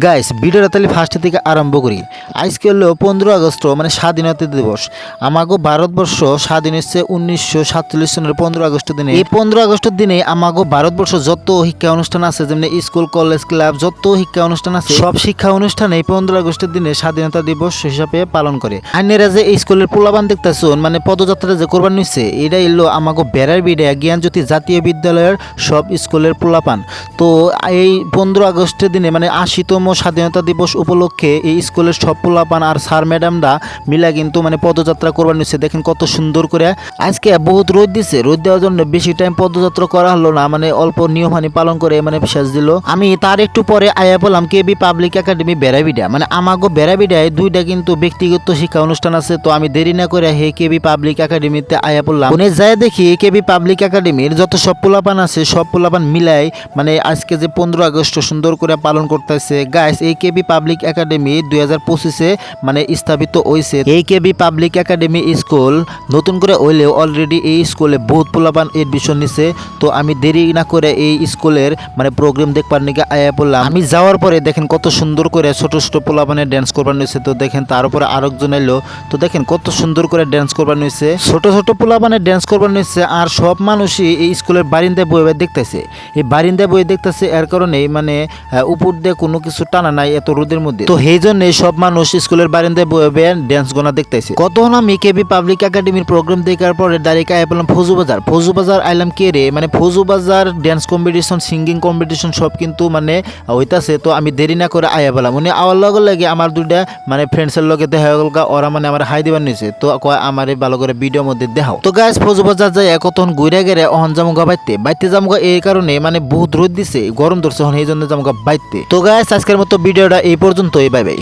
Guys ভিডিওটা তাহলে first থেকে আরম্ভ করি। আজকে হলো 15 আগস্ট মানে স্বাধীনতা দিবস। আমাগো ভারতবর্ষ স্বাধীন হচ্ছে 1947 সনের 15 আগস্ট দিনে। এই 15 আগস্টের দিনে আমাগো ভারতবর্ষ যত শিক্ষা অনুষ্ঠান আছে, যেমন স্কুল কলেজ ক্লাব যত শিক্ষা অনুষ্ঠান আছে, সব শিক্ষা অনুষ্ঠানে এই 15 আগস্টের দিনে স্বাধীনতা দিবস হিসাবে পালন করে। আইনেরা যে এই স্কুলের পোলাবান দেখতেছেন, মানে পদযাত্রা যে করবার নিচ্ছে, এটা এলো আমাগো বেড়ার বিড়ে জ্ঞানজ্যোতি জাতীয় বিদ্যালয়ের সব স্কুলের পোলাপান। তো এই 15 আগস্টের দিনে মানে 80তম স্বাধীনতা দিবস উপলক্ষে এই স্কুলের সব পোলাপান আর স্যার ম্যাডামরা মিলা কিন্তু মানে পদযাত্রা করবার নিচ্ছে। দেখেন কত সুন্দর করে। আজকে বহুত রোদ দিছে, রোদ দেওয়ার জন্য বেশি টাইম পদযাত্রা করা হলো না, মানে অল্প নিয়মহানি পালন করে মানে শেষ দিল। আমি তার একটু পরে আয়া বললাম কেবি পাবলিক একাডেমি বেড়াবিডা, মানে আমাগো বেড়াবিডায় দুইটা কিন্তু ব্যক্তিগত শিক্ষা অনুষ্ঠান আছে। তো আমি দেরি না করে হে কেবি পাবলিক একাডেমিতে আয়া বললাম। ওনে যায় দেখি কেবি পাবলিক একাডেমির যত সব পোলাপান আছে সব পোলাপান মিলাই মানে আজকে যে 15 আগস্ট সুন্দর করে পালন করতেছে। গাইস এই কেবি পাবলিক একাডেমি 2025-এ মানে স্থাপিত হয়েছে। এই কেবি পাবলিক একাডেমি স্কুল নতুন করে হইলেও অলরেডি এই স্কুলে বহুত পোলাপান এডমিশন নিছে। তো আমি দেরি না করে এই স্কুলের মানে প্রোগ্রাম দেখবার নিকে আয়া পড়লাম। আমি যাওয়ার পরে দেখেন কত সুন্দর করে ছোট ছোট পোলাপানে ড্যান্স করবার নিছে। তো দেখেন তার উপরে আরেকজন এলো, তো দেখেন কত সুন্দর করে ড্যান্স করবার নিছে, ছোট ছোট পোলাপানে ড্যান্স করবার নিছে। আর সব মানুষই এই স্কুলের বারিন্দায় বয়ে দেখতেছে। এই বারিন্দায় বয়ে দেখতেছে এর কারণেই মানে উপর দিয়ে কোনো কিছু টানা নাই এত রোদের মধ্যে। তো সেই জন্য সব মানুষ স্কুলের বারিন্দায় বয়ে ড্যান্স গোনা দেখতেছে। কতক্ষণ আমি কেবি পাবলিক একাডেমির প্রোগ্রাম দেখার পরে ডাইরেক্ট আই পেলাম ফৌজুবাজার। ফৌজুবাজার আইলাম কে রে, মানে ফৌজুবাজার ড্যান্স কম্পিটিশন সিঙ্গিং কম্পিটিশন সব কিন্তু মানে হইতাছে। তো আমি দেরি না করে আয়া পেলাম। উনি আওয়ার লগে লাগে আমার দুইটা মানে ফ্রেন্ডসের লগে দেখা গেল, ওরা মানে আমার হাই দিবার নিছে। তো কয় আমার ভালো করে ভিডিওর মধ্যে দেখাও। তো গাইস ফৌজুবাজার যাই কতক্ষণ ঘুরে গেলে অহন জামুগা বাইতে জামুগা। এই কারণে মানে বহুত রোদ দিছে, গরম ধরছে, এই জন্য জামুগা বাইতে। তো গাইস আজকের মতো ভিডিওটা এই পর্যন্তই, বাই বাই।